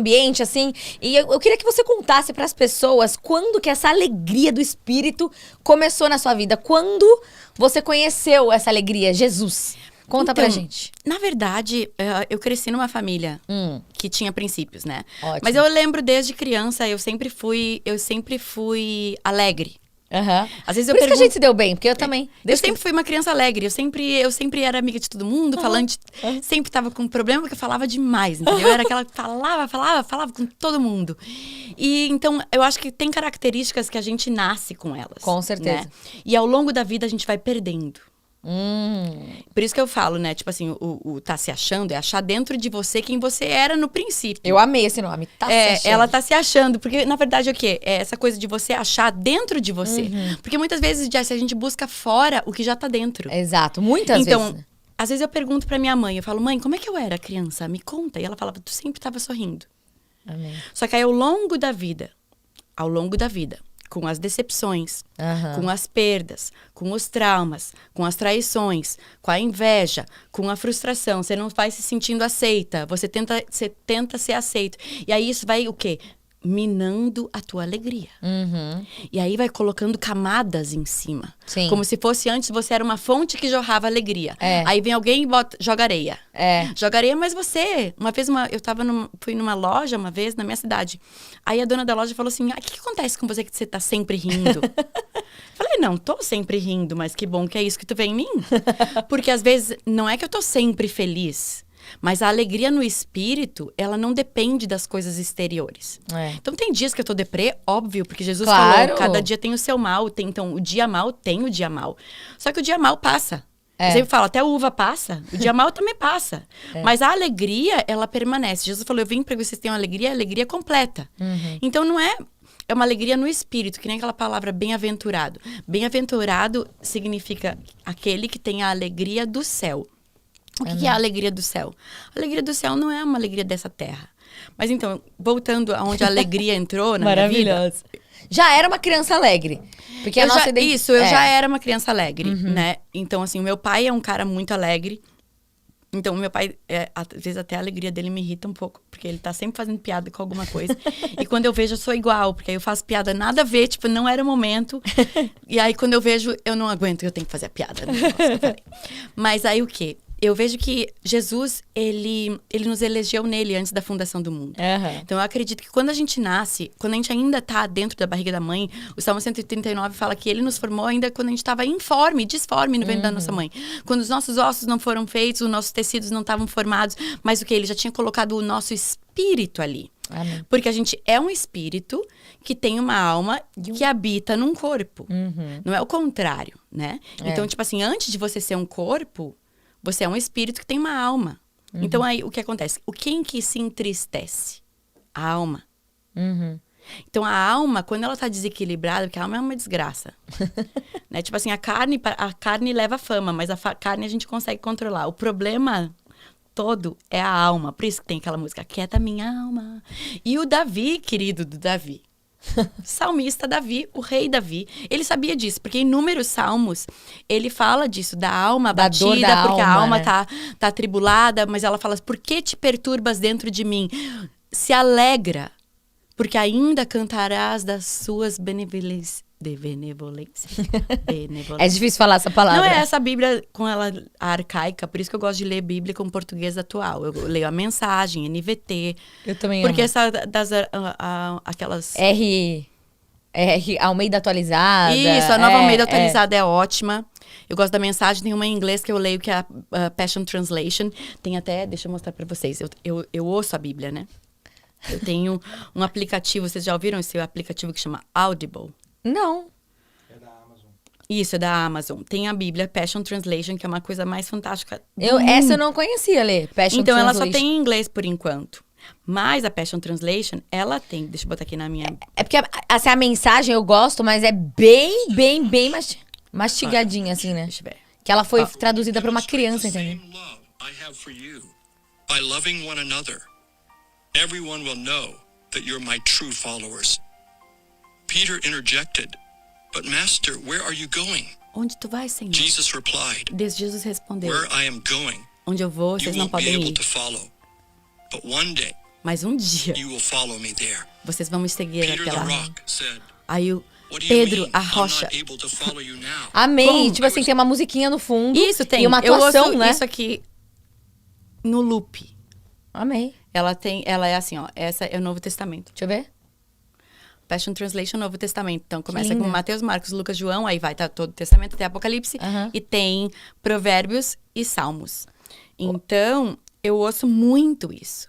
ambiente, assim, e eu queria que você contasse para as pessoas quando que essa alegria do Espírito começou na sua vida. Quando você conheceu essa alegria, Jesus? Conta pra gente. Na verdade, eu cresci numa família que tinha princípios, né? Ótimo. Mas eu lembro desde criança, eu sempre fui alegre. Às vezes Por isso que a gente se deu bem, porque eu também. Eu sempre fui uma criança alegre, eu sempre era amiga de todo mundo, falante, sempre tava com problema porque eu falava demais, entendeu? Eu era aquela que falava com todo mundo. E então, eu acho que tem características que a gente nasce com elas. Com certeza. Né? E ao longo da vida a gente vai perdendo. Por isso que eu falo, né? Tipo assim, o tá se achando é achar dentro de você quem você era no princípio. Eu amei esse nome, tá se achando. Ela tá se achando, porque na verdade é o quê? É essa coisa de você achar dentro de você. Porque muitas vezes, Jess, a gente busca fora o que já tá dentro. Exato, muitas vezes. Então, às vezes eu pergunto pra minha mãe, eu falo, mãe, como é que eu era criança? Me conta. E ela falava, tu sempre tava sorrindo. Amém. Só que aí ao longo da vida, com as decepções, com as perdas, com os traumas, com as traições, com a inveja, com a frustração, você não vai se sentindo aceita, você tenta ser aceito. E aí isso vai o quê? Minando a tua alegria. E aí vai colocando camadas em cima. Sim. Como se fosse antes você era uma fonte que jorrava alegria. Aí vem alguém e joga areia. Joga areia, mas você... Uma vez fui numa loja uma vez na minha cidade. Aí a dona da loja falou assim, o que acontece com você que você tá sempre rindo? Falei, não, tô sempre rindo, mas que bom que é isso que tu vê em mim. Porque às vezes não é que eu tô sempre feliz. Mas a alegria no espírito, ela não depende das coisas exteriores. Então tem dias que eu tô deprê, óbvio, porque Jesus falou, cada dia tem o seu mal. Então o dia mal tem o dia mal. Só que o dia mal passa. Eu sempre falo, até a uva passa, o dia mal também passa. Mas a alegria, ela permanece. Jesus falou, eu vim para que vocês tenham alegria completa. Então não é uma alegria no espírito, que nem aquela palavra bem-aventurado. Bem-aventurado significa aquele que tem a alegria do céu. O que é a alegria do céu? A alegria do céu não é uma alegria dessa terra. Mas então, voltando aonde a alegria entrou na minha vida... Já era uma criança alegre. Porque eu já era uma criança alegre, né? Então, assim, o meu pai é um cara muito alegre. Então, o meu pai, às vezes até a alegria dele me irrita um pouco. Porque ele tá sempre fazendo piada com alguma coisa. E quando eu vejo, eu sou igual. Porque aí eu faço piada nada a ver, tipo, não era o momento. E aí, quando eu vejo, eu não aguento, eu tenho que fazer a piada. Né? Mas aí, o quê? Eu vejo que Jesus, ele nos elegeu nele antes da fundação do mundo. Então, eu acredito que quando a gente nasce, quando a gente ainda tá dentro da barriga da mãe, o Salmo 139 fala que ele nos formou ainda quando a gente estava disforme no ventre da nossa mãe. Quando os nossos ossos não foram feitos, os nossos tecidos não estavam formados, mas o que? Ele já tinha colocado o nosso espírito ali. Amém. Porque a gente é um espírito que tem uma alma que habita num corpo. Não é o contrário, né? Então, tipo assim, antes de você ser um corpo... Você é um espírito que tem uma alma. Então, aí, o que acontece? Quem que se entristece? A alma. Então, a alma, quando ela tá desequilibrada, porque a alma é uma desgraça. Né? Tipo assim, a carne leva fama, mas a carne a gente consegue controlar. O problema todo é a alma. Por isso que tem aquela música, Quieta minha alma. E o Davi, querido do Davi. Salmista Davi, o rei Davi, ele sabia disso, porque em inúmeros salmos ele fala disso, da alma abatida, porque a alma, né? tá atribulada, mas ela fala, por que te perturbas dentro de mim? Se alegra, porque ainda cantarás das suas benevolências. É difícil falar essa palavra. Não é essa Bíblia com ela arcaica, por isso que eu gosto de ler Bíblia com português atual. Eu leio a mensagem, NVT. Eu também porque amo. essa aquelas Almeida atualizada. Isso, a nova Almeida atualizada é ótima. Eu gosto da mensagem, tem uma em inglês que eu leio que é a Passion Translation. Tem até, deixa eu mostrar pra vocês. Eu ouço a Bíblia, né? Eu tenho um aplicativo, vocês já ouviram esse aplicativo que chama Audible? Não. É da Amazon. Isso, é da Amazon. Tem a Bíblia, Passion Translation, que é uma coisa mais fantástica. Essa eu não conhecia, Lê. Passion então, ela Translation. só tem em inglês por enquanto. Mas a Passion Translation, ela tem... Deixa eu botar aqui na minha... É porque assim, a mensagem eu gosto, mas é bem mastigadinha, assim, né? Deixa eu ver. Que ela foi traduzida para uma criança, entendeu? By loving one another, everyone will know that you're my true followers. Peter interjected, but Master, where are you going? Onde tu vai, Senhor? Jesus replied, Jesus respondeu. Where I am going, Onde eu vou, you vocês não won't be podem able ir. to follow. But one day, mas um dia you will follow me there. vocês vão me seguir Peter até the lá. rock said, Aí o what do you Pedro, mean? a I'm rocha. not able to follow you now. Amei. Como? Tipo assim, tem uma musiquinha no fundo. Isso tem. E uma Eu atuação, ouço né? isso aqui no loop. Amei. Ela é assim, ó. Essa é o Novo Testamento. Deixa eu ver. Passion Translation, Novo Testamento. Então começa linda. com Mateus, Marcos, Lucas, João, aí vai todo o Testamento até Apocalipse. E tem Provérbios e Salmos. Então, eu ouço muito isso.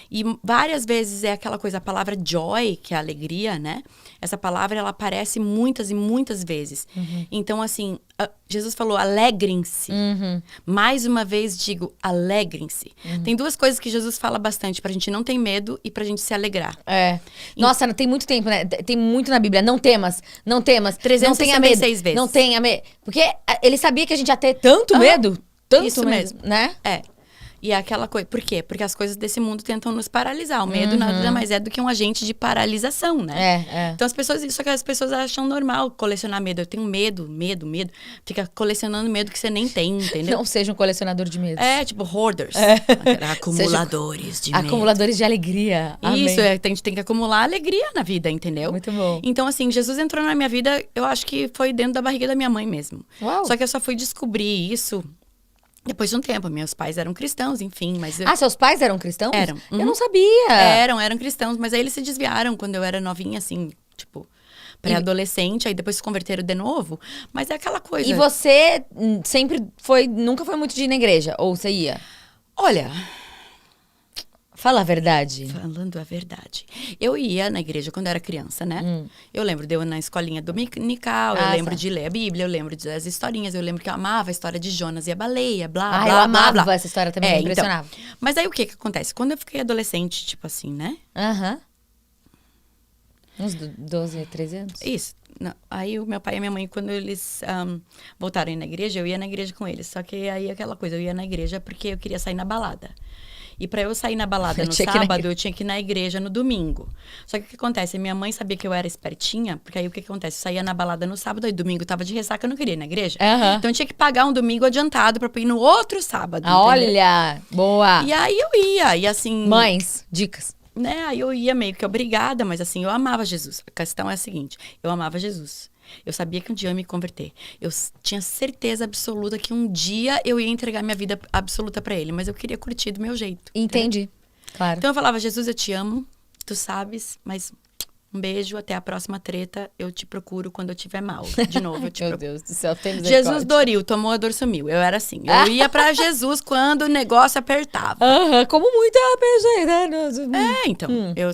E várias vezes é aquela coisa, a palavra joy, que é alegria, né? Essa palavra, ela aparece muitas e muitas vezes. Então, assim, Jesus falou, alegrem-se. Mais uma vez digo, alegrem-se. Tem duas coisas que Jesus fala bastante, pra gente não ter medo e pra gente se alegrar. É. Nossa, tem muito tempo, né? Tem muito na Bíblia. Não temas, não temas. 366 vezes. Não tenha medo. Porque ele sabia que a gente ia ter tanto medo. Tanto Isso medo, mesmo. né? É. E é aquela coisa. Por quê? Porque as coisas desse mundo tentam nos paralisar. O medo nada mais é do que um agente de paralisação, né? Então só que as pessoas acham normal colecionar medo. Eu tenho medo. Fica colecionando medo que você nem tem, entendeu? Não seja um colecionador de medo. É, tipo hoarders. Acumuladores de medo. Acumuladores de alegria. Isso, Amém. a gente tem que acumular alegria na vida, entendeu? Muito bom. Então, assim, Jesus entrou na minha vida, eu acho que foi dentro da barriga da minha mãe mesmo. Uau. Só que eu só fui descobrir isso depois de um tempo. Meus pais eram cristãos, enfim, mas... Seus pais eram cristãos? Eram. Eu não sabia. Eram cristãos, mas aí eles se desviaram quando eu era novinha, assim, tipo... pré-adolescente, aí depois se converteram de novo. Mas é aquela coisa... E você nunca foi muito de ir na igreja? Ou você ia? Olha... Fala a verdade. Falando a verdade. Eu ia na igreja quando eu era criança, né? Eu lembro de eu na escolinha dominical, eu lembro de ler a Bíblia, eu lembro das historinhas, eu lembro que eu amava a história de Jonas e a baleia, blá, blá, eu blá, amava blá. essa história também, me impressionava. Então, mas aí o que acontece? Quando eu fiquei adolescente, tipo assim, né? Uns 12, 13 anos? Isso. Não. Aí o meu pai e a minha mãe, quando eles voltaram a ir na igreja, eu ia na igreja com eles. Só que aí aquela coisa, eu ia na igreja porque eu queria sair na balada. E pra eu sair na balada no sábado, eu tinha que ir na igreja no domingo. Só que o que acontece? Minha mãe sabia que eu era espertinha, porque aí o que acontece? Eu saía na balada no sábado, aí domingo tava de ressaca, eu não queria ir na igreja. Então eu tinha que pagar um domingo adiantado pra ir no outro sábado. Olha! Boa! E aí eu ia, e assim... Mães, dicas. Né, aí eu ia meio que obrigada, mas assim, eu amava Jesus. A questão é a seguinte, eu amava Jesus. Eu sabia que um dia eu ia me converter. Eu tinha certeza absoluta que um dia eu ia entregar minha vida absoluta pra ele. Mas eu queria curtir do meu jeito. Entendi. Entendeu? Claro. Então eu falava, Jesus, eu te amo. Tu sabes, mas um beijo, até a próxima treta. Eu te procuro quando eu tiver mal. De novo, eu te procuro. Meu Deus do céu, tem misericórdia. Jesus Doril, tomou a dor, sumiu. Eu era assim. Eu ia pra Jesus quando o negócio apertava. Como muita pessoa, né? Então. Eu